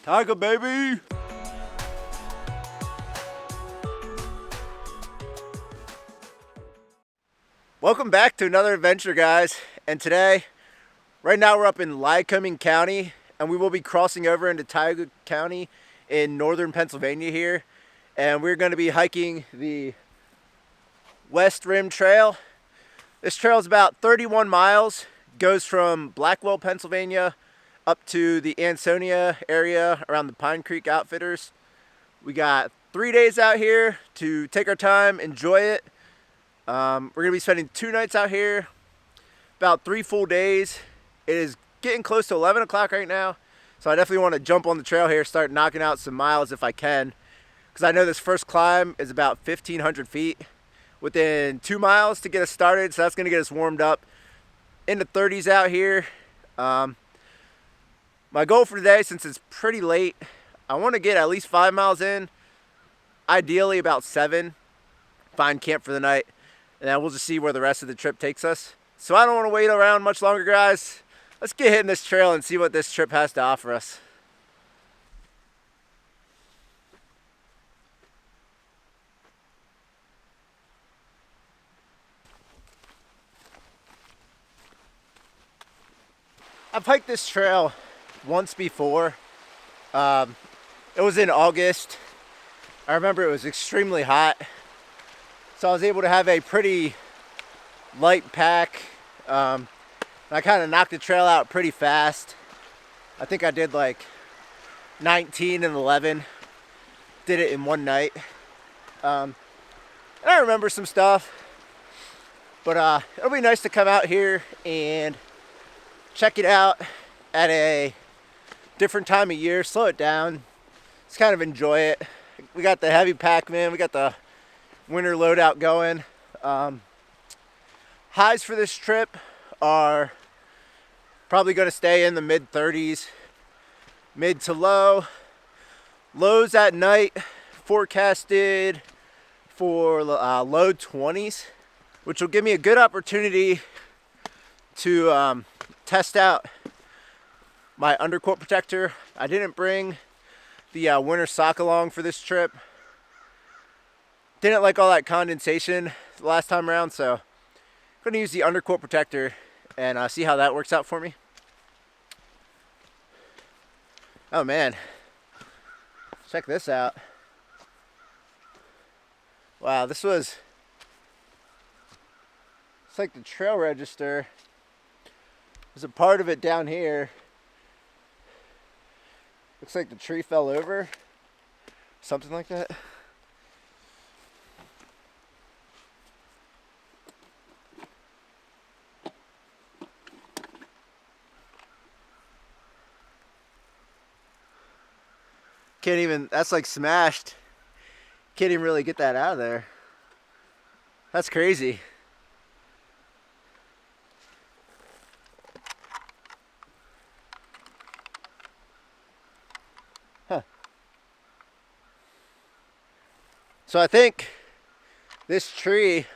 Tioga, baby! Welcome back to another adventure, guys. And today, right now we're up in Lycoming County, and we will be crossing over into Tioga County in northern Pennsylvania here. And we're going to be hiking the West Rim Trail. This trail is about 31 miles, goes from Blackwell, Pennsylvania, up to the Ansonia area around the Pine Creek Outfitters. We got 3 days out here to take our time, enjoy it. We're going to be spending 2 nights out here, about 3 full days. It is getting close to 11 o'clock right now, so I definitely want to jump on the trail here, start knocking out some miles if I can, because I know this first climb is about 1,500 feet within 2 miles to get us started, so that's going to get us warmed up in the 30s out here. My goal for today, since it's pretty late, I want to get at least 5 miles in, ideally about 7, find camp for the night, and then we'll just see where the rest of the trip takes us. So I don't want to wait around much longer, guys. Let's get hitting this trail and see what this trip has to offer us. I've hiked this trail once before. It was in August. I remember it was extremely hot, so I was able to have a pretty light pack. I kind of knocked the trail out pretty fast. I think I did like 19 and 11. Did it in one night. And I remember some stuff, but it'll be nice to come out here and check it out at a different time of year, slow it down, just kind of enjoy it. We got the heavy pack, man. We got the winter loadout going. Highs for this trip are probably going to stay in the mid 30s, mid to low. Lows at night forecasted for low 20s, which will give me a good opportunity to test out my undercoat protector. I didn't bring the winter sock along for this trip. Didn't like all that condensation the last time around, so I'm going to use the undercoat protector and see how that works out for me. Oh man, check this out. Wow, it's like the trail register. There's a part of it down here. Looks like the tree fell over. Something like that. Can't even, that's like smashed. Can't even really get that out of there. That's crazy. So I think this tree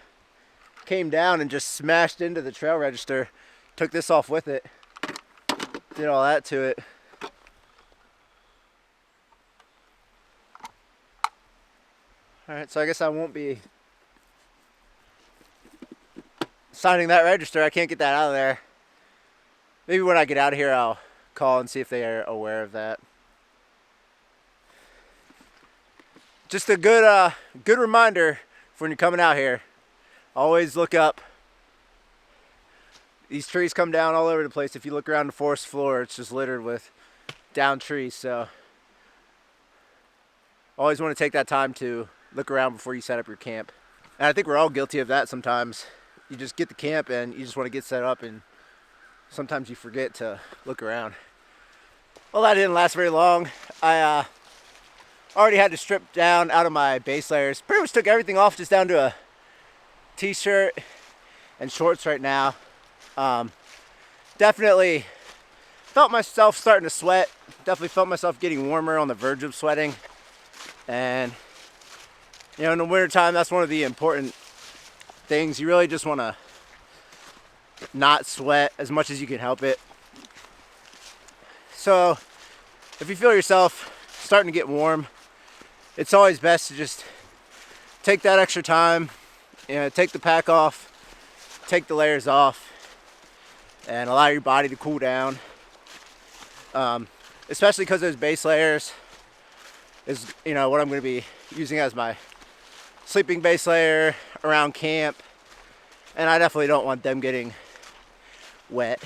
came down and just smashed into the trail register. Took this off with it. Did all that to it. Alright, so I guess I won't be signing that register. I can't get that out of there. Maybe when I get out of here I'll call and see if they are aware of that. Just a good reminder for when you're coming out here. Always look up. These trees come down all over the place. If you look around the forest floor, it's just littered with down trees. So always want to take that time to look around before you set up your camp. And I think we're all guilty of that sometimes. You just get to camp and you just want to get set up, and sometimes you forget to look around. Well, that didn't last very long. I already had to strip down out of my base layers. Pretty much took everything off, just down to a t-shirt and shorts right now. Definitely felt myself starting to sweat. Definitely felt myself getting warmer, on the verge of sweating. And you know, in the wintertime, that's one of the important things. You really just want to not sweat as much as you can help it. So if you feel yourself starting to get warm, it's always best to just take that extra time, take the pack off, take the layers off, and allow your body to cool down. Especially because those base layers is, what I'm going to be using as my sleeping base layer around camp, and I definitely don't want them getting wet.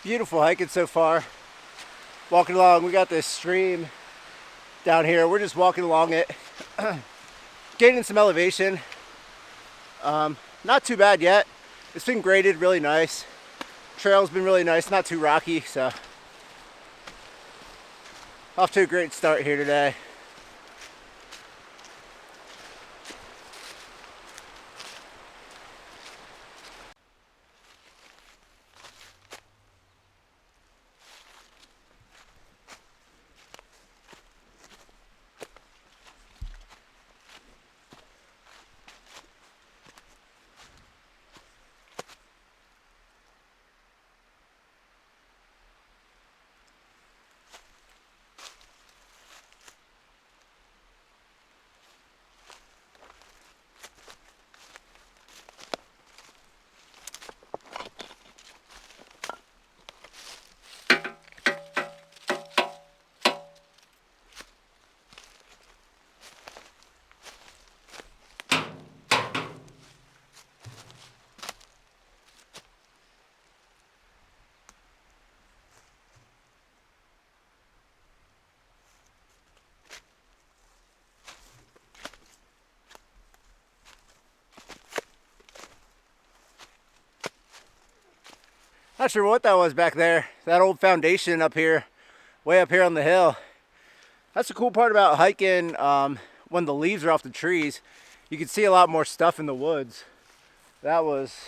Beautiful hiking so far. Walking along, we got this stream down here. We're just walking along it, gaining some elevation. Not too bad yet. It's been graded really nice. Trail's been really nice, not too rocky, so off to a great start here today. Not sure what that was back there. That old foundation up here, way up here on the hill. That's the cool part about hiking when the leaves are off the trees. You can see a lot more stuff in the woods. That was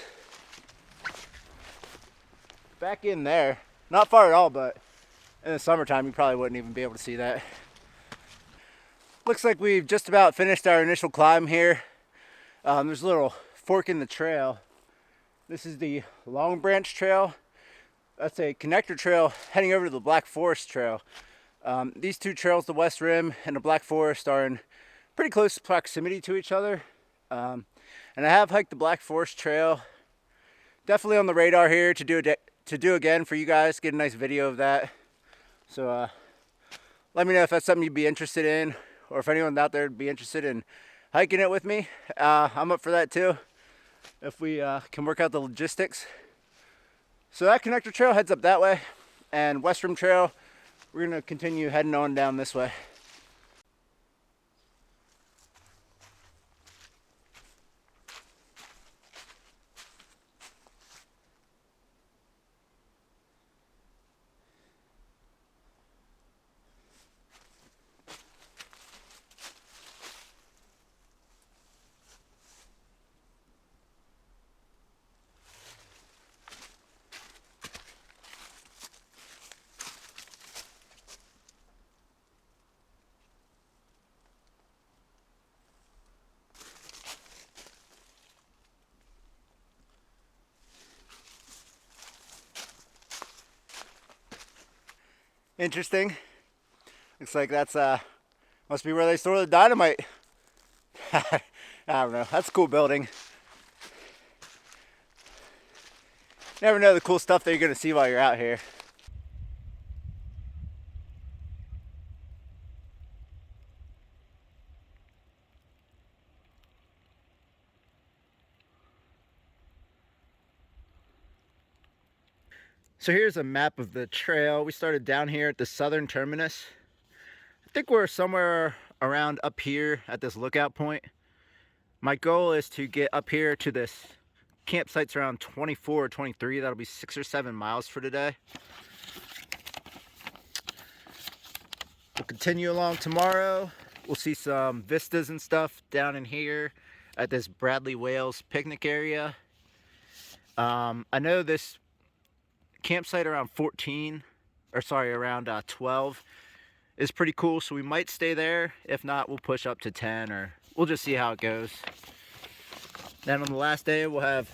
back in there. Not far at all, but in the summertime you probably wouldn't even be able to see that. Looks like we've just about finished our initial climb here. There's a little fork in the trail. This is the Long Branch Trail. That's a connector trail heading over to the Black Forest Trail. These two trails, the West Rim and the Black Forest, are in pretty close proximity to each other. And I have hiked the Black Forest Trail. Definitely on the radar here to do again for you guys, get a nice video of that. So let me know if that's something you'd be interested in, or if anyone out there would be interested in hiking it with me. I'm up for that too, if we can work out the logistics. So that connector trail heads up that way, and West Rim Trail, we're going to continue heading on down this way. Interesting. Looks like that's must be where they store the dynamite. I don't know. That's a cool building. Never know the cool stuff that you're gonna see while you're out here. So here's a map of the trail. We started down here at the southern terminus. I think we're somewhere around up here at this lookout point. My goal is to get up here to this campsite's around 24 or 23. That'll be 6 or 7 miles for today. We'll continue along tomorrow. We'll see some vistas and stuff down in here at this Bradley Wales picnic area. I know this campsite around 14, or sorry, around 12 is pretty cool, so we might stay there. If not, we'll push up to 10, or we'll just see how it goes. Then on the last day, we'll have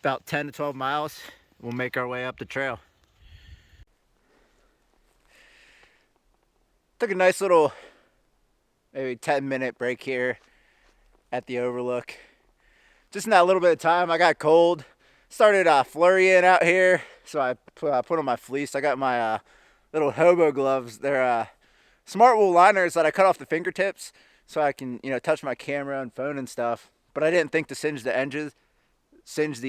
about 10 to 12 miles. We'll make our way up the trail. Took a nice little, maybe 10-minute break here at the Overlook. Just in that little bit of time, I got cold. Started flurrying out here, so I put on my fleece. I got my little hobo gloves. They're smart wool liners that I cut off the fingertips so I can, touch my camera and phone and stuff. But I didn't think to singe the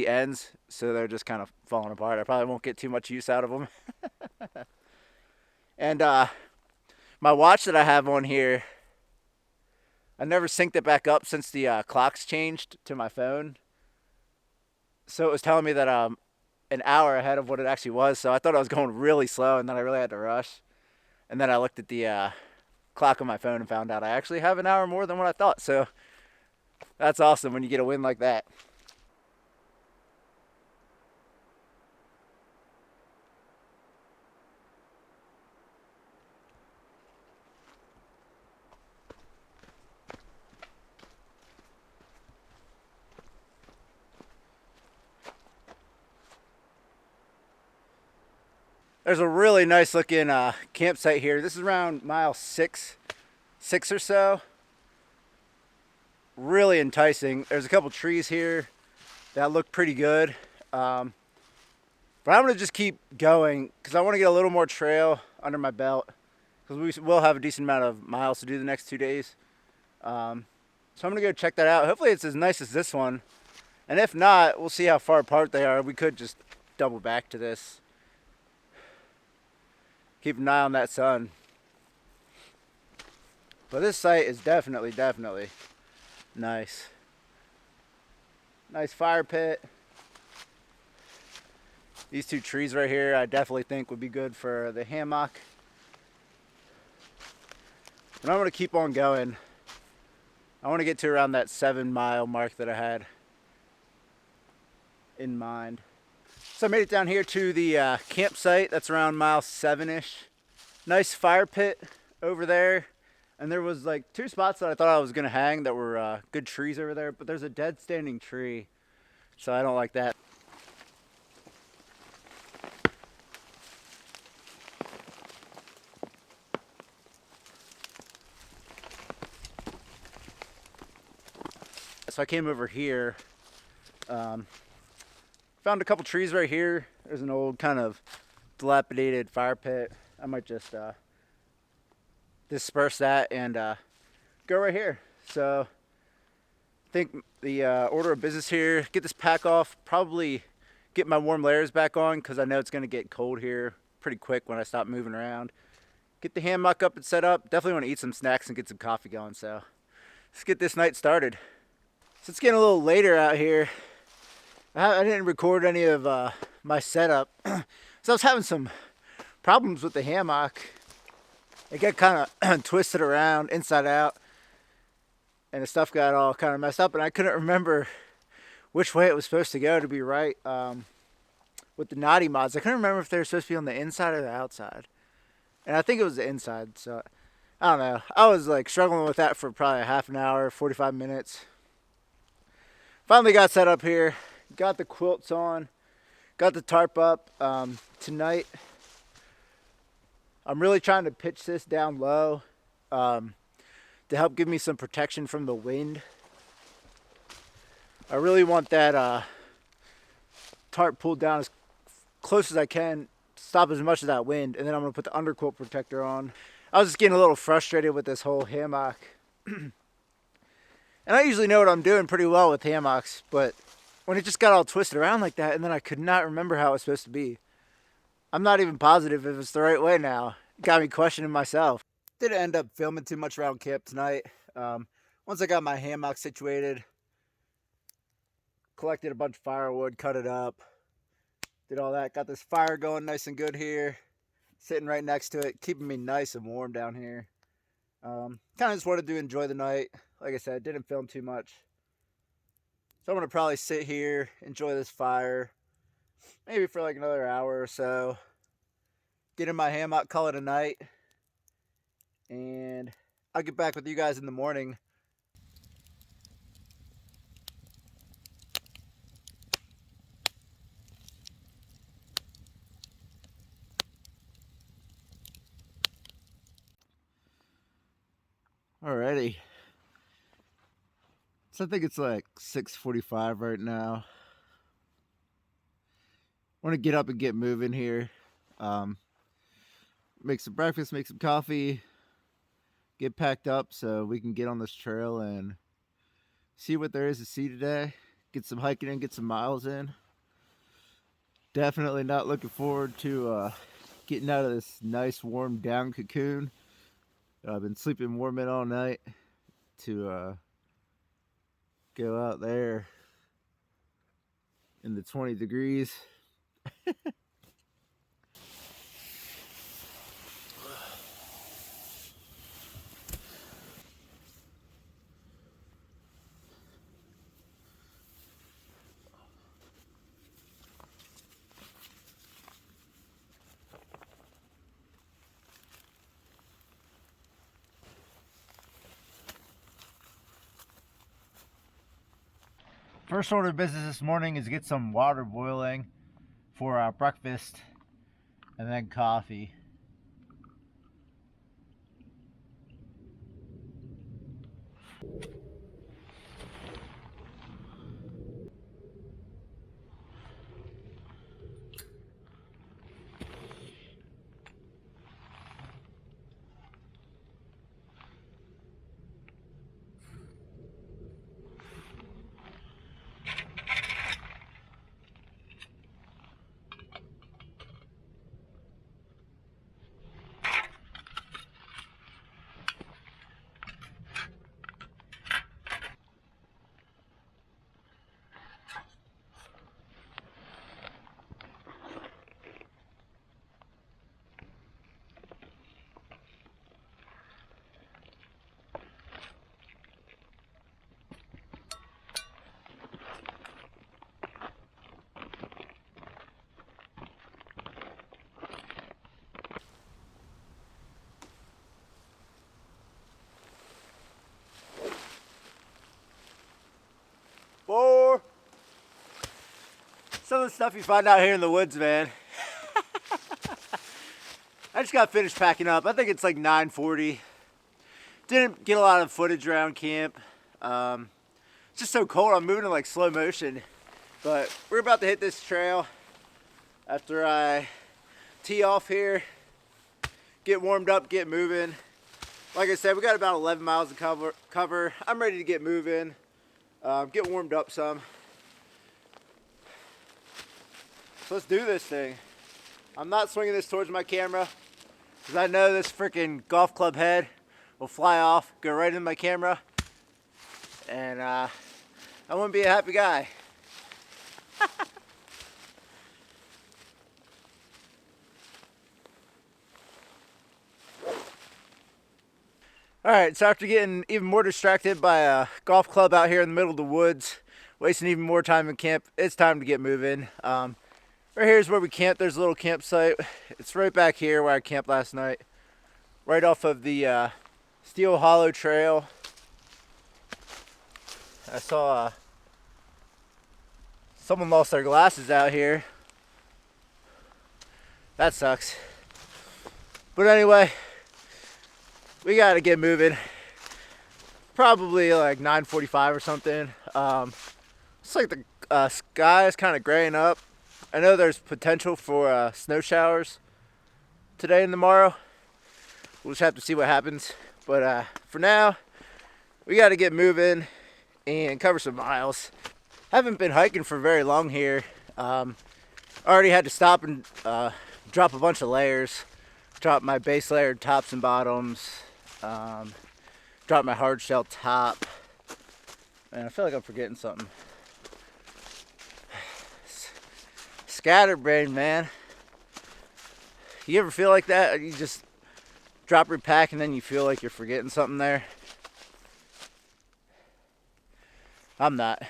ends, so they're just kind of falling apart. I probably won't get too much use out of them. And my watch that I have on here, I never synced it back up since the clocks changed to my phone. So it was telling me that an hour ahead of what it actually was. So I thought I was going really slow, and then I really had to rush. And then I looked at the clock on my phone and found out I actually have an hour more than what I thought. So that's awesome when you get a win like that. There's a really nice looking campsite here. This is around mile six or so. Really enticing. There's a couple trees here that look pretty good. But I'm gonna just keep going because I want to get a little more trail under my belt, because we will have a decent amount of miles to do the next 2 days. So I'm gonna go check that out. Hopefully it's as nice as this one. And if not, we'll see how far apart they are. We could just double back to this. Keep an eye on that sun. But this site is definitely nice. Nice fire pit. These two trees right here, I definitely think would be good for the hammock. But I'm gonna keep on going. I want to get to around that 7-mile mark that I had in mind. So I made it down here to the campsite. That's around mile 7-ish. Nice fire pit over there. And there was like 2 spots that I thought I was gonna hang that were good trees over there, but there's a dead standing tree, so I don't like that. So I came over here, found a couple trees right here. There's an old kind of dilapidated fire pit. I might just disperse that and go right here. So I think the order of business here, get this pack off, probably get my warm layers back on because I know it's going to get cold here pretty quick when I stop moving around. Get the hammock up and set up. Definitely want to eat some snacks and get some coffee going. So let's get this night started. So it's getting a little later out here. I didn't record any of my setup. So I was having some problems with the hammock. It got kind of twisted around inside out, and the stuff got all kind of messed up, and I couldn't remember which way it was supposed to go to be right. With the naughty mods, I couldn't remember if they were supposed to be on the inside or the outside, and I think it was the inside. So I don't know. I was like struggling with that for probably a half an hour, 45 minutes. Finally got set up here, got the quilts on, got the tarp up. Tonight I'm really trying to pitch this down low to help give me some protection from the wind. I really want that tarp pulled down as close as I can, stop as much of that wind, and then I'm going to put the underquilt protector on. I was just getting a little frustrated with this whole hammock. And I usually know what I'm doing pretty well with hammocks, but when it just got all twisted around like that, and then I could not remember how it was supposed to be. I'm not even positive if it's the right way now. It got me questioning myself. Didn't end up filming too much around camp tonight. Once I got my hammock situated, collected a bunch of firewood, cut it up, did all that. Got this fire going nice and good here, sitting right next to it, keeping me nice and warm down here. Kind of just wanted to enjoy the night. Like I said, didn't film too much. So I'm gonna probably sit here, enjoy this fire, maybe for like another hour or so. Get in my hammock, call it a night, and I'll get back with you guys in the morning. Alrighty. So I think it's like 6:45 right now. I want to get up and get moving here. Make some breakfast, make some coffee, get packed up so we can get on this trail and see what there is to see today. Get some hiking in, get some miles in. Definitely not looking forward to getting out of this nice warm down cocoon. I've been sleeping warm in all night to go out there in the 20 degrees. First order of business this morning is get some water boiling for our breakfast and then coffee. Four. Some of the stuff you find out here in the woods, man. I just got finished packing up. I think it's like 9:40. Didn't get a lot of footage around camp. It's just so cold. I'm moving in like slow motion. But we're about to hit this trail after I tee off here, get warmed up, get moving. Like I said, we got about 11 miles to cover. I'm ready to get moving, get warmed up some. So let's do this thing. I'm not swinging this towards my camera because I know this freaking golf club head will fly off, go right into my camera, and I wouldn't be a happy guy. Alright, so after getting even more distracted by a golf club out here in the middle of the woods, wasting even more time in camp, it's time to get moving. Right here is where we camped. There's a little campsite. It's right back here where I camped last night. Right off of the Steel Hollow Trail. I saw someone lost their glasses out here. That sucks. But anyway, we gotta get moving. Probably like 9:45 or something. It's like the sky is kind of graying up. I know there's potential for snow showers today and tomorrow. We'll just have to see what happens. But for now, we gotta get moving and cover some miles. Haven't been hiking for very long here. Already had to stop and drop a bunch of layers. Drop my base layer tops and bottoms. Drop my hard shell top. And I feel like I'm forgetting something. Scatterbrain, man. You ever feel like that? You just drop your pack and then you feel like you're forgetting something there? I'm not.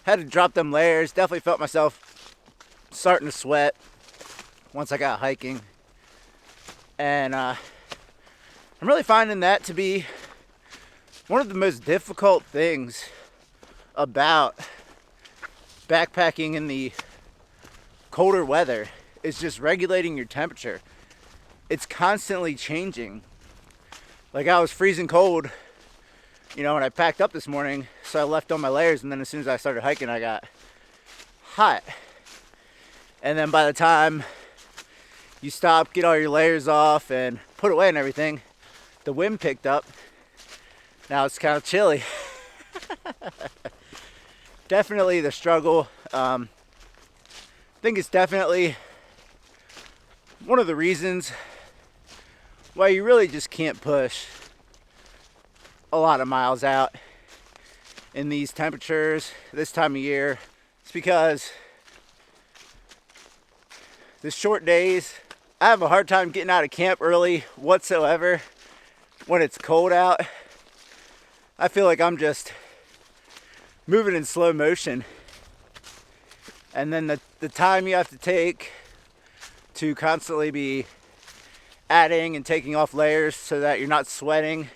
had to drop them layers. Definitely felt myself starting to sweat once I got hiking. And I'm really finding that to be one of the most difficult things about backpacking in the colder weather is just regulating your temperature. It's constantly changing. Like, I was freezing cold, you know, when I packed up this morning, so I left on my layers, and then as soon as I started hiking, I got hot. And then by the time you stop, get all your layers off, and put away and everything, the wind picked up. Now it's kind of chilly. Definitely the struggle. I think it's definitely one of the reasons why you really just can't push a lot of miles out in these temperatures this time of year. It's because the short days, I have a hard time getting out of camp early whatsoever when it's cold out. I feel like I'm just moving in slow motion. And then the time you have to take to constantly be adding and taking off layers so that you're not sweating.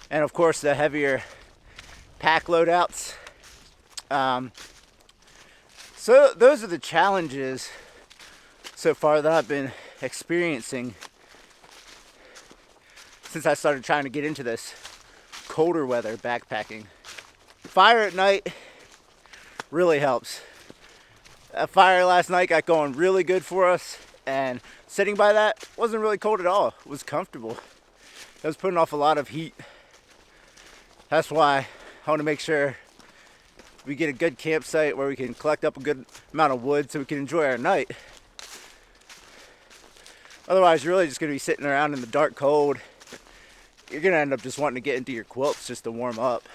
And of course the heavier pack loadouts. So those are the challenges so far that I've been experiencing since I started trying to get into this colder weather backpacking. Fire at night really helps. That fire last night got going really good for us, and sitting by that wasn't really cold at all. It was comfortable. It was putting off a lot of heat. That's why I want to make sure we get a good campsite where we can collect up a good amount of wood so we can enjoy our night. Otherwise, you're really just going to be sitting around in the dark cold. You're going to end up just wanting to get into your quilts just to warm up.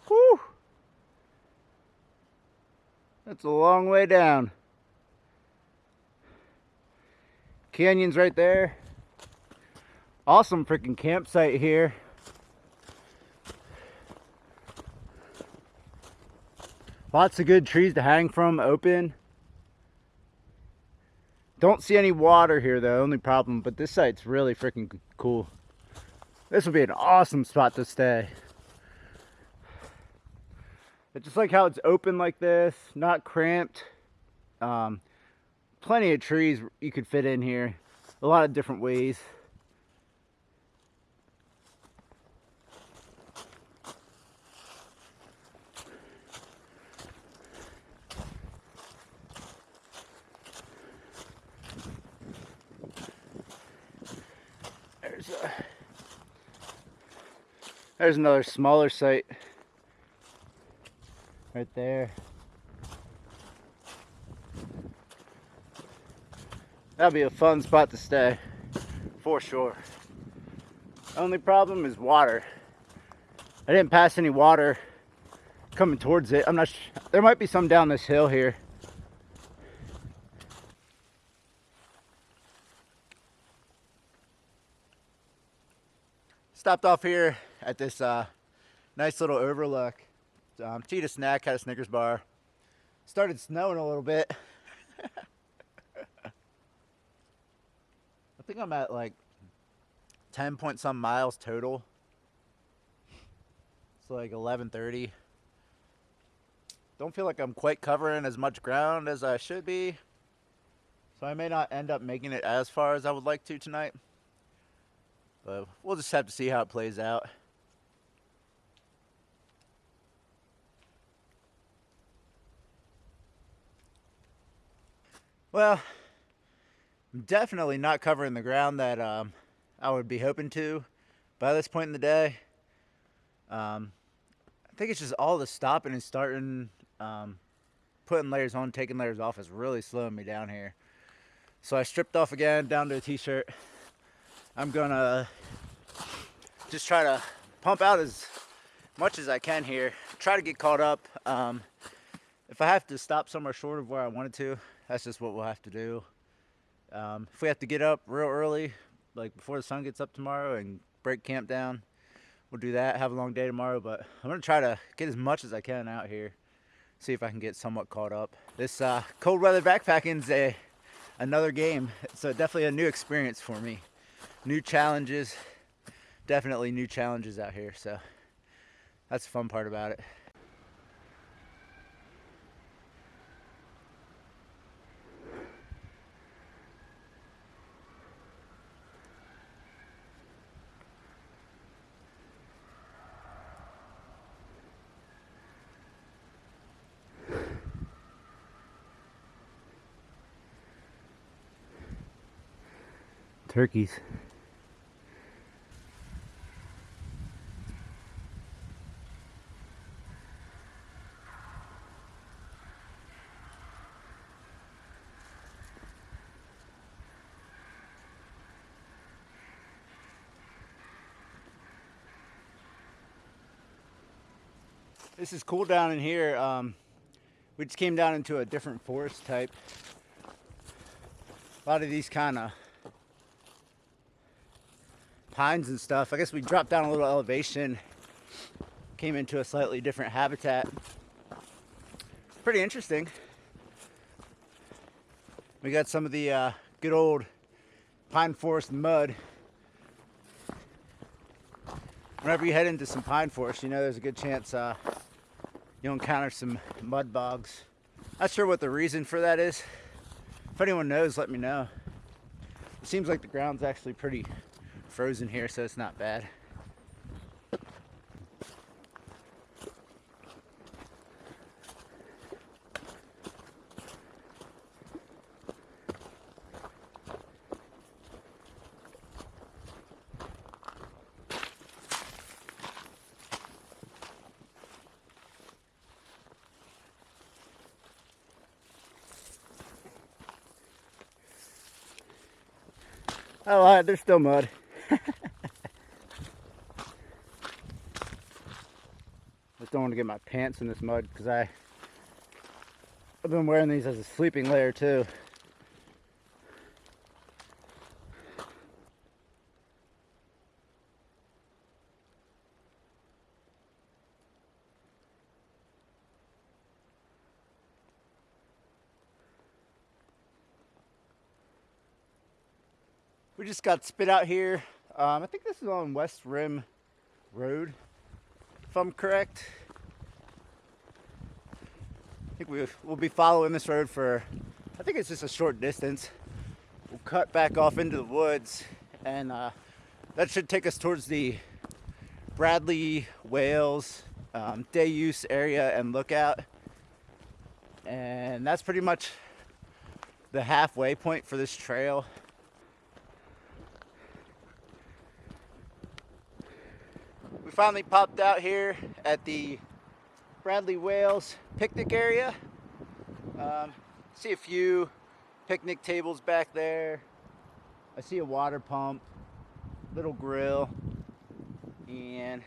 Whew. That's a long way down. Canyon's right there. Awesome freaking campsite here. Lots of good trees to hang from, open. Don't see any water here though, only problem, but this site's really freaking cool. This would be an awesome spot to stay. But just like how it's open like this, not cramped. Plenty of trees you could fit in here. A lot of different ways. There's another smaller site right there. That'll be a fun spot to stay, for sure. Only problem is water. I didn't pass any water coming towards it. I'm not sure. There might be some down this hill here. Stopped off here at this nice little overlook to eat a snack, had a Snickers bar. Started snowing a little bit. I think I'm at like 10 point some miles total. It's like 11:30. Don't feel like I'm quite covering as much ground as I should be. So I may not end up making it as far as I would like to tonight. But we'll just have to see how it plays out. Well, I'm definitely not covering the ground that I would be hoping to by this point in the day. I think it's just all the stopping and starting, putting layers on, taking layers off is really slowing me down here. So I stripped off again down to a t-shirt. I'm gonna just try to pump out as much as I can here. Try to get caught up. If I have to stop somewhere short of where I wanted to, that's just what we'll have to do. If we have to get up real early, like before the sun gets up tomorrow, and break camp down, we'll do that. Have a long day tomorrow, but I'm gonna try to get as much as I can out here. See if I can get somewhat caught up. This cold weather backpacking's another game. It's definitely a new experience for me. New challenges, definitely new challenges out here. So that's the fun part about it. Turkeys. This is cool down in here. We just came down into a different forest type. A lot of these kind of pines and stuff. I guess we dropped down a little elevation, came into a slightly different habitat. Pretty interesting. We got some of the good old pine forest mud. Whenever you head into some pine forest, you know there's a good chance you'll encounter some mud bogs. Not sure what the reason for that is. If anyone knows, let me know. It seems like the ground's actually pretty frozen here, so it's not bad. I lied, there's still mud. Just don't want to get my pants in this mud because I've been wearing these as a sleeping layer too. We just got spit out here. I think this is on West Rim Road, if I'm correct. I think we'll be following this road for, I think it's just a short distance. We'll cut back off into the woods, and that should take us towards the Bradley Whales day use area and lookout. And that's pretty much the halfway point for this trail. We finally popped out here at the Bradley Whales picnic area. See a few picnic tables back there. I see a water pump, little grill, and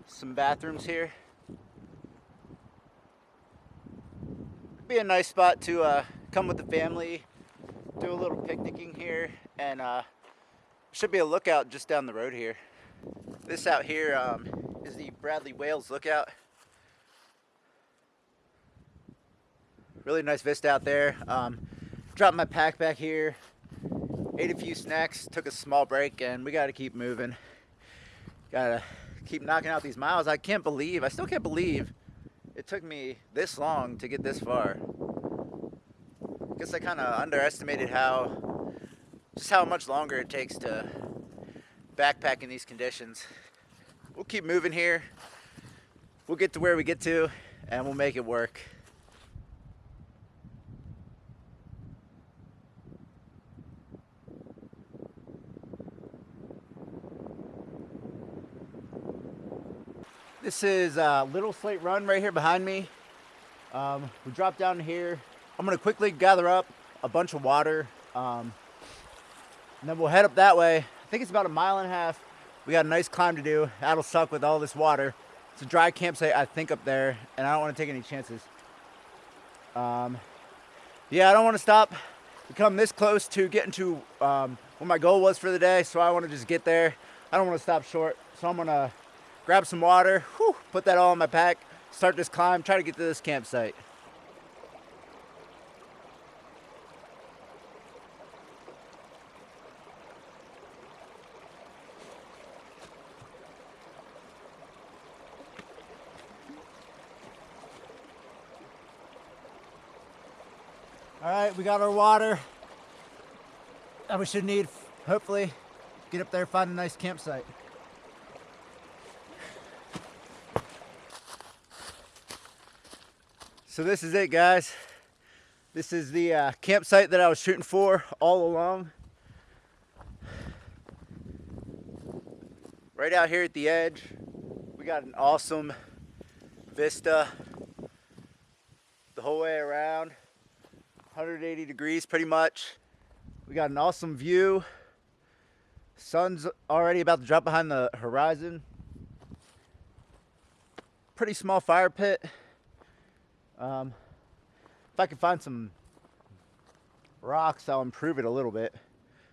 some bathrooms here. Be a nice spot to come with the family, do a little picnicking here, and should be a lookout just down the road here. This out here is the Bradley Whales lookout. Really nice vista out there. Dropped my pack back here, ate a few snacks, took a small break, and we gotta keep moving. Gotta keep knocking out these miles. I still can't believe it took me this long to get this far. I guess I kind of underestimated just how much longer it takes to backpack in these conditions. We'll keep moving here. We'll get to where we get to, and we'll make it work. This is Little Slate Run right here behind me. We dropped down here. I'm gonna quickly gather up a bunch of water And then we'll head up that way. I think it's about 1.5 miles. We got a nice climb to do. That'll suck with all this water. It's a dry campsite, I think, up there, and I don't want to take any chances. Yeah, I don't want to stop. We come this close to getting to what my goal was for the day, so I want to just get there. I don't want to stop short, so I'm gonna grab some water, put that all in my pack, start this climb, try to get to this campsite. All right, we got our water that we should need, hopefully, get up there, find a nice campsite. So this is it, guys. This is the campsite that I was shooting for all along. Right out here at the edge, we got an awesome vista the whole way around. 180 degrees pretty much. We got an awesome view. Sun's already about to drop behind the horizon. Pretty small fire pit. If I can find some rocks, I'll improve it a little bit,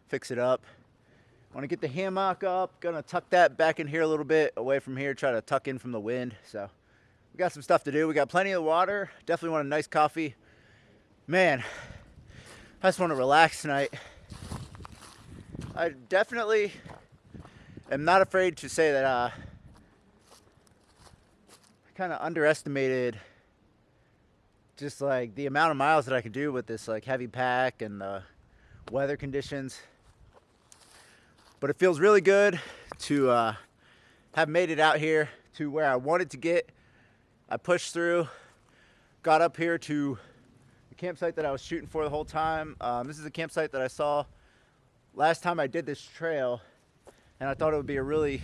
fix it up. Want to get the hammock up, gonna tuck that back in here a little bit away from here, try to tuck in from the wind. So we got some stuff to do. We got plenty of water, definitely want a nice coffee. Man, I just want to relax tonight. I definitely am not afraid to say that I kind of underestimated just like the amount of miles that I could do with this like heavy pack and the weather conditions. But it feels really good to have made it out here to where I wanted to get. I pushed through, got up here to campsite that I was shooting for the whole time. This is a campsite that I saw last time I did this trail, and I thought it would be a really,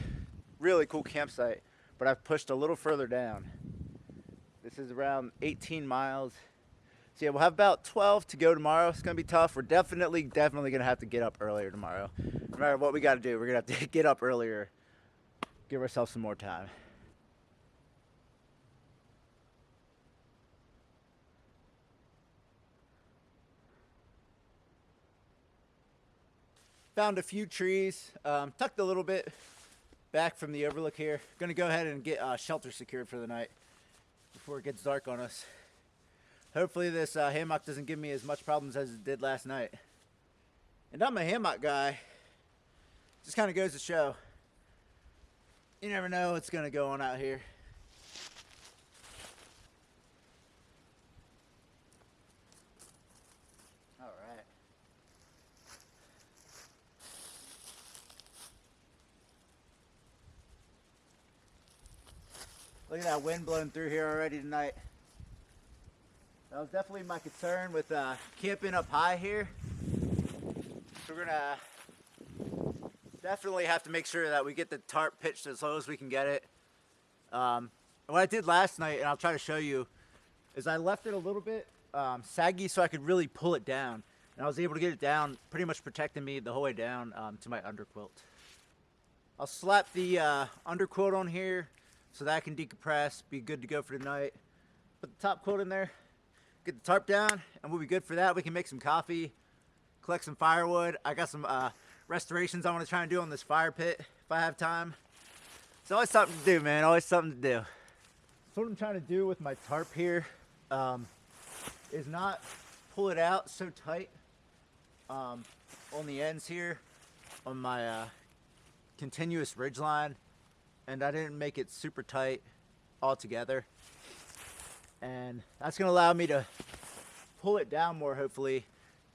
really cool campsite, but I've pushed a little further down. This is around 18 miles. So yeah, we'll have about 12 to go tomorrow. It's gonna be tough. We're definitely gonna have to get up earlier tomorrow. No matter what we gotta do, we're gonna have to get up earlier, give ourselves some more time. Found a few trees, tucked a little bit back from the overlook here. Gonna go ahead and get shelter secured for the night before it gets dark on us. Hopefully this hammock doesn't give me as much problems as it did last night. And I'm a hammock guy. Just kind of goes to show. You never know what's gonna go on out here. Look at that wind blowing through here already tonight. That was definitely my concern with camping up high here. So we're gonna definitely have to make sure that we get the tarp pitched as low as we can get it. What I did last night, and I'll try to show you, is I left it a little bit saggy so I could really pull it down. And I was able to get it down, pretty much protecting me the whole way down to my underquilt. I'll slap the underquilt on here so that I can decompress, be good to go for tonight. Put the top quilt in there, get the tarp down, and we'll be good for that. We can make some coffee, collect some firewood. I got some restorations I want to try and do on this fire pit if I have time. It's always something to do, man, always something to do. So what I'm trying to do with my tarp here is not pull it out so tight on the ends here on my continuous ridge line, and I didn't make it super tight all together, and that's going to allow me to pull it down more, hopefully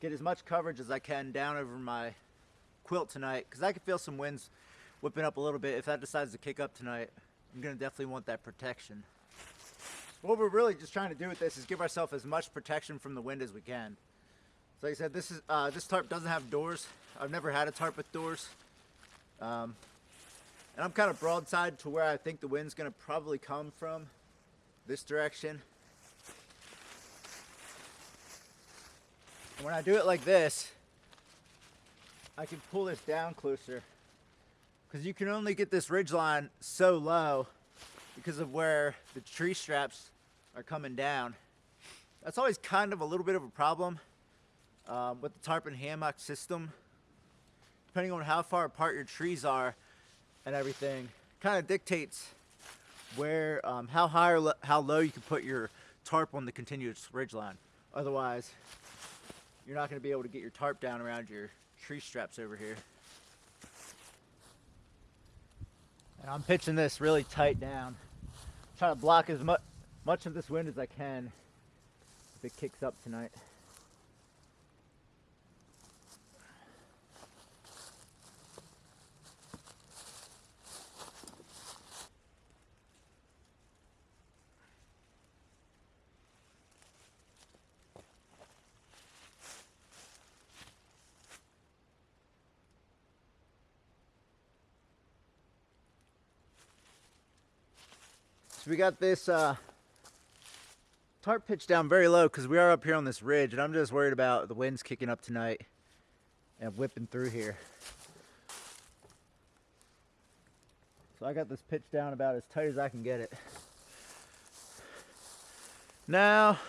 get as much coverage as I can down over my quilt tonight, because I can feel some winds whipping up a little bit. If that decides to kick up tonight, I'm going to definitely want that protection. What we're really just trying to do with this is give ourselves as much protection from the wind as we can. So like I said, this tarp doesn't have doors. I've never had a tarp with doors. And I'm kind of broadside to where I think the wind's going to probably come from, this direction. And when I do it like this, I can pull this down closer, because you can only get this ridge line so low because of where the tree straps are coming down. That's always kind of a little bit of a problem with the tarp and hammock system. Depending on how far apart your trees are and everything, kind of dictates where, how high or how low you can put your tarp on the continuous ridge line. Otherwise, you're not going to be able to get your tarp down around your tree straps over here. And I'm pitching this really tight down, trying to block as much of this wind as I can if it kicks up tonight. So we got this tarp pitched down very low because we are up here on this ridge, and I'm just worried about the winds kicking up tonight and whipping through here. So I got this pitched down about as tight as I can get it. Now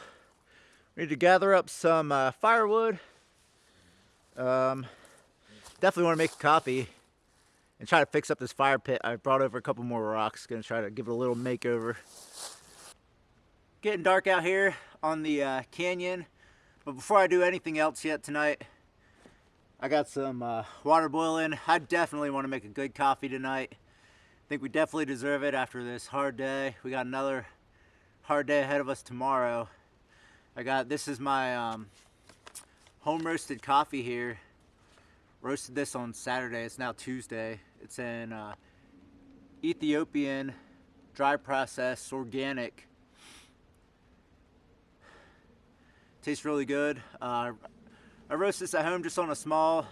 we need to gather up some firewood. Definitely want to make a coffee and try to fix up this fire pit. I brought over a couple more rocks. Gonna try to give it a little makeover. Getting dark out here on the canyon, but before I do anything else yet tonight, I got some water boiling. I definitely want to make a good coffee tonight. I think we definitely deserve it after this hard day. We got another hard day ahead of us tomorrow. This is my home roasted coffee here. Roasted this on Saturday. It's now Tuesday. It's an Ethiopian dry process organic. Tastes really good. I roast this at home just on a small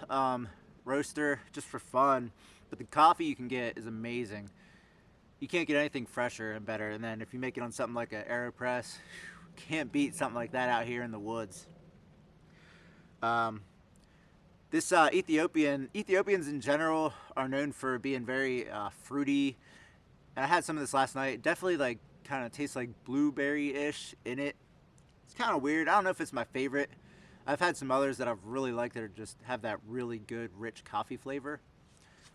roaster just for fun, but the coffee you can get is amazing. You can't get anything fresher and better, and then if you make it on something like an AeroPress, can't beat something like that out here in the woods. This Ethiopians in general are known for being very fruity. And I had some of this last night. It definitely like kind of tastes like blueberry-ish in it. It's kind of weird. I don't know if it's my favorite. I've had some others that I've really liked that are just have that really good rich coffee flavor.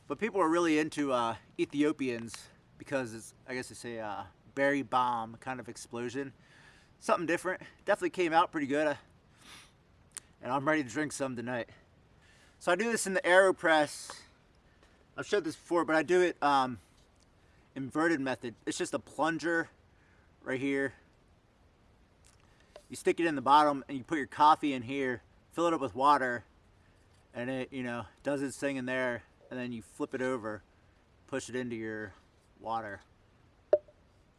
But people are really into Ethiopians because it's, I guess they say, berry bomb kind of explosion. Something different. Definitely came out pretty good. And I'm ready to drink some tonight. So I do this in the AeroPress. I've showed this before, but I do it inverted method. It's just a plunger right here. You stick it in the bottom and you put your coffee in here, fill it up with water, and it, does its thing in there, and then you flip it over, push it into your water,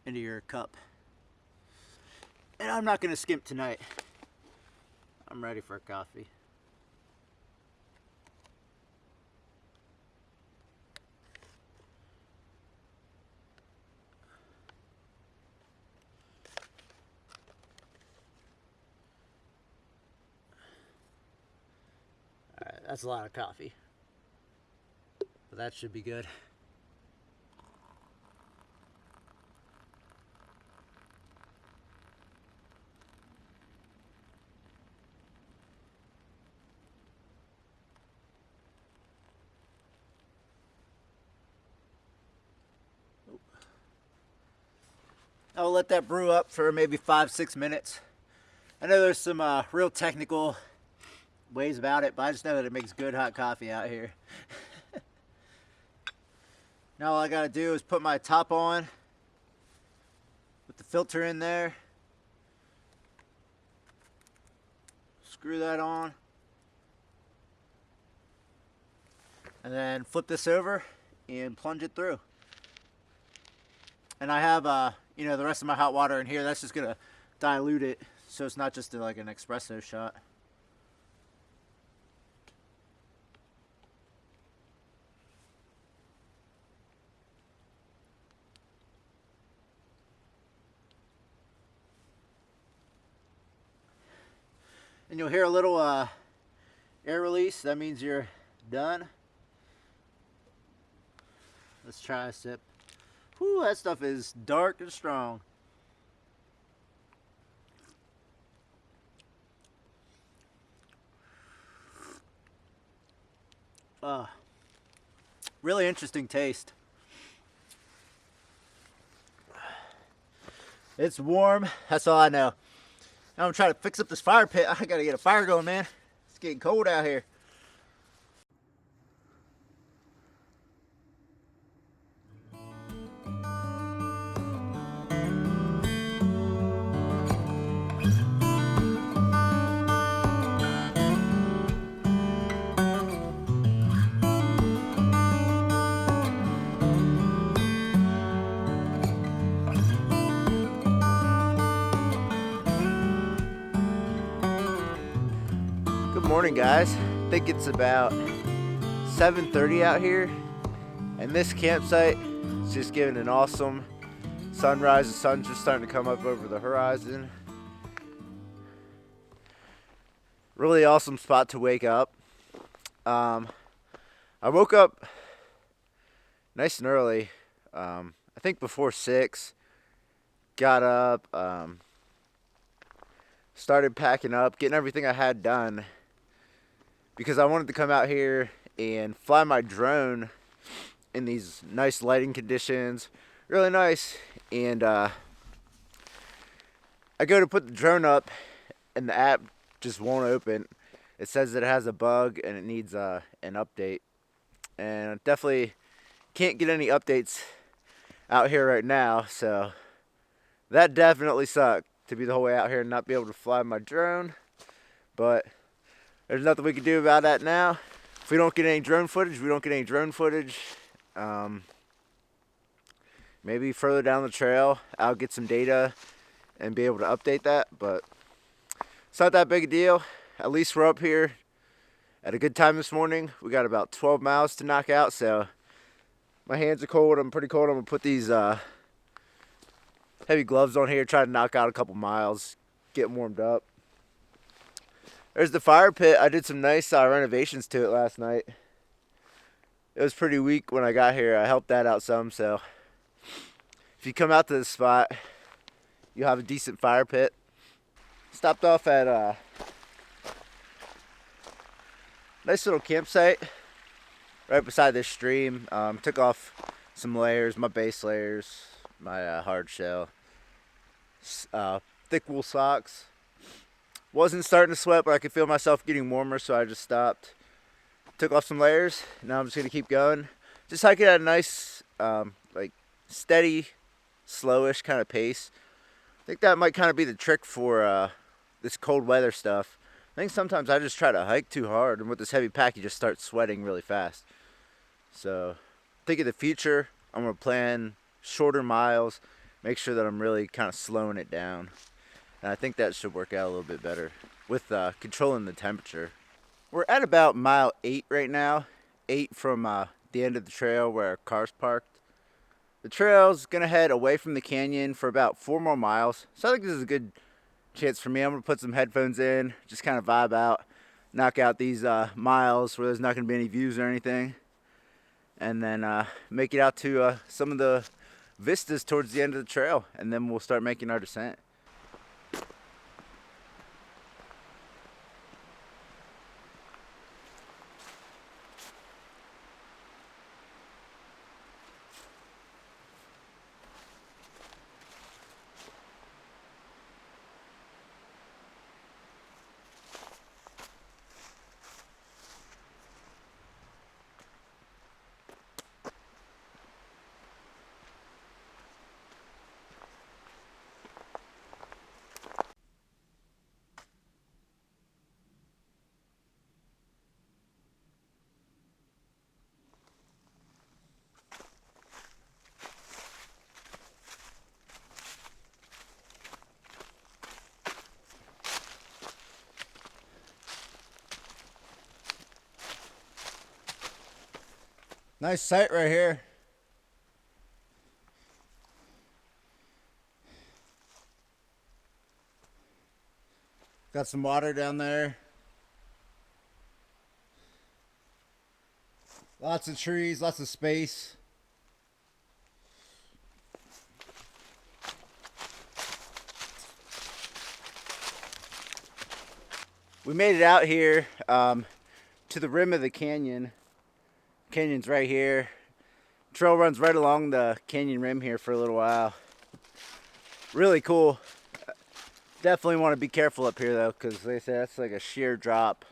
into your cup. And I'm not gonna skimp tonight. I'm ready for a coffee. Alright, that's a lot of coffee. But that should be good. I'll let that brew up for maybe 5-6 minutes. I know there's some real technical ways about it, but I just know that it makes good hot coffee out here. Now all I gotta do is put my top on with the filter in there, screw that on, and then flip this over and plunge it through. And I have the rest of my hot water in here. That's just gonna dilute it so it's not just like an espresso shot. And you'll hear a little air release. That means your Done. Let's try a sip. Whew, that stuff is dark and strong. Really interesting taste. It's warm, that's all I know. Now I'm trying to fix up this fire pit. I gotta get a fire going, man. It's getting cold out here. Good morning, guys. I think it's about 7:30 out here, and this campsite is just giving an awesome sunrise. The sun's just starting to come up over the horizon. Really awesome spot to wake up. I woke up nice and early. I think before 6. Got up, started packing up, getting everything I had done, because I wanted to come out here and fly my drone in these nice lighting conditions. Really nice. And I go to put the drone up and the app just won't open. It says that it has a bug and it needs an update. And I definitely can't get any updates out here right now, so that definitely sucked, to be the whole way out here and not be able to fly my drone. But there's nothing we can do about that now. If we don't get any drone footage, we don't get any drone footage. Maybe further down the trail, I'll get some data and be able to update that. But it's not that big a deal. At least we're up here at a good time this morning. We got about 12 miles to knock out, so my hands are cold. I'm pretty cold. I'm going to put these heavy gloves on here, try to knock out a couple miles, get warmed up. There's the fire pit. I did some nice renovations to it last night. It was pretty weak when I got here. I helped that out some, so if you come out to this spot, you'll have a decent fire pit. Stopped off at a nice little campsite right beside this stream. Took off some layers, my base layers, my hard shell, thick wool socks. Wasn't starting to sweat, but I could feel myself getting warmer, so I just stopped. Took off some layers. Now I'm just gonna keep going. Just hiking at a nice, like steady, slowish kind of pace. I think that might kind of be the trick for this cold weather stuff. I think sometimes I just try to hike too hard, and with this heavy pack, you just start sweating really fast. So, I think in the future, I'm gonna plan shorter miles, make sure that I'm really kind of slowing it down. And I think that should work out a little bit better with controlling the temperature. We're at about mile 8 right now. 8 from the end of the trail where our car's parked. The trail's gonna head away from the canyon for about 4 more miles. So I think this is a good chance for me. I'm gonna put some headphones in, just kind of vibe out, knock out these miles where there's not gonna be any views or anything. And then make it out to some of the vistas towards the end of the trail. And then we'll start making our descent. Nice sight right here. Got some water down there. Lots of trees, lots of space. We made it out here to the rim of the canyon. Canyon's right here. Trail runs right along the canyon rim here for a little while. Really cool. Definitely want to be careful up here though, because they say that's like a sheer drop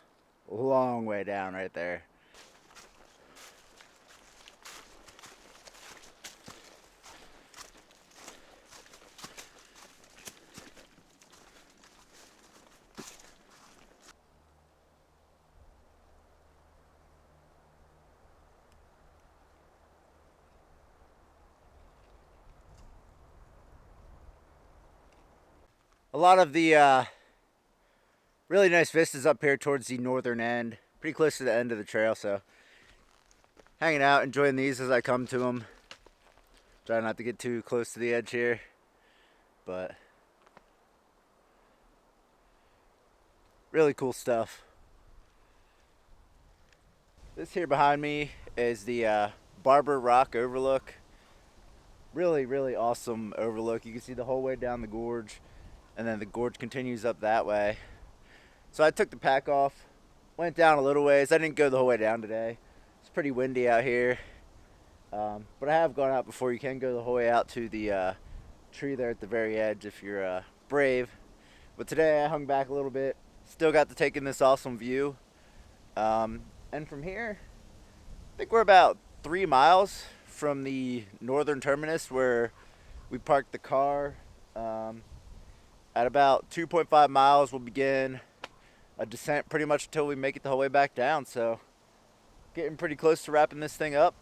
a long way down right there. A lot of the really nice vistas up here towards the northern end, pretty close to the end of the trail, so hanging out, enjoying these as I come to them. Try not to get too close to the edge here, but really cool stuff. This here behind me is the Barber Rock Overlook. Really awesome overlook. You can see the whole way down the gorge, and then the gorge continues up that way. So I took the pack off, went down a little ways. I didn't go the whole way down today. It's pretty windy out here, but I have gone out before. You can go the whole way out to the tree there at the very edge if you're brave. But today I hung back a little bit. Still got to take in this awesome view. And from here, I think we're about 3 miles from the northern terminus where we parked the car. At about 2.5 miles, we'll begin a descent pretty much until we make it the whole way back down. So getting pretty close to wrapping this thing up.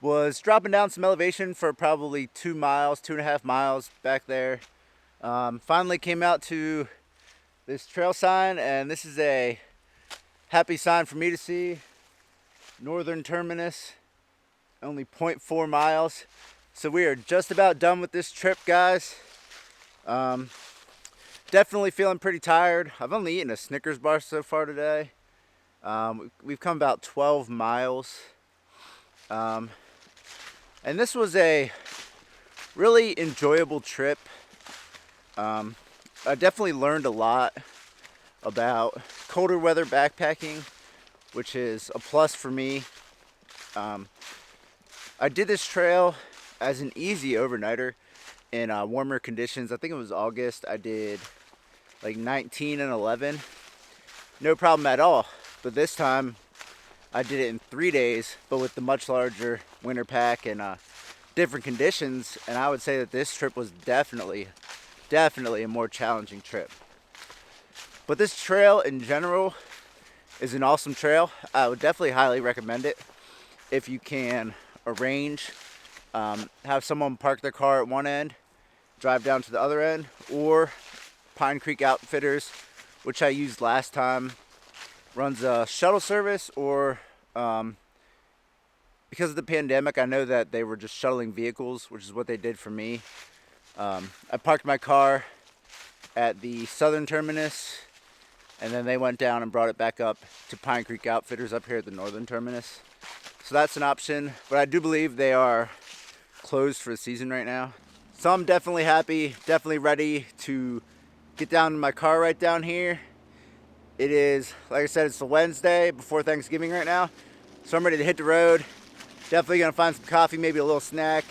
Was dropping down some elevation for probably 2 miles, 2.5 miles back there. Finally came out to this trail sign, and this is a happy sign for me to see. Northern terminus, only 0.4 miles. So we are just about done with this trip, guys. Definitely feeling pretty tired. I've only eaten a Snickers bar so far today. We've come about 12 miles. And this was a really enjoyable trip. I definitely learned a lot about colder weather backpacking, which is a plus for me. I did this trail as an easy overnighter in warmer conditions. I think it was August. I did like 19 and 11. No problem at all. But this time I did it in 3 days, but with the much larger winter pack and different conditions. And I would say that this trip was definitely a more challenging trip. But this trail in general is an awesome trail. I would definitely highly recommend it if you can arrange, have someone park their car at one end, drive down to the other end, or Pine Creek Outfitters, which I used last time, runs a shuttle service, or because of the pandemic, I know that they were just shuttling vehicles, which is what they did for me. I parked my car at the southern terminus, and then they went down and brought it back up to Pine Creek Outfitters up here at the northern terminus. So that's an option, but I do believe they are closed for the season right now. So I'm definitely happy, definitely ready to get down in my car right down here. It is, like I said, it's the Wednesday before Thanksgiving right now. So I'm ready to hit the road. Definitely gonna find some coffee, maybe a little snack,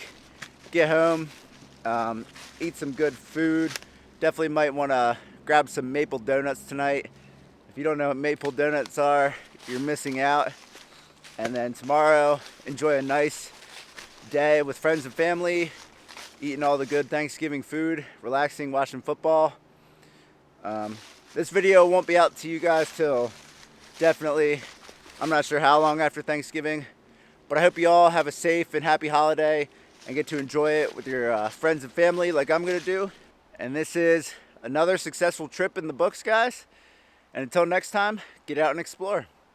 get home, eat some good food. Definitely might wanna grab some maple donuts tonight. If you don't know what maple donuts are, you're missing out. And then tomorrow, enjoy a nice day with friends and family, eating all the good Thanksgiving food, relaxing, watching football. This video won't be out to you guys till definitely, I'm not sure how long after Thanksgiving, but I hope you all have a safe and happy holiday and get to enjoy it with your friends and family like I'm gonna do. And this is another successful trip in the books, guys. And until next time, get out and explore.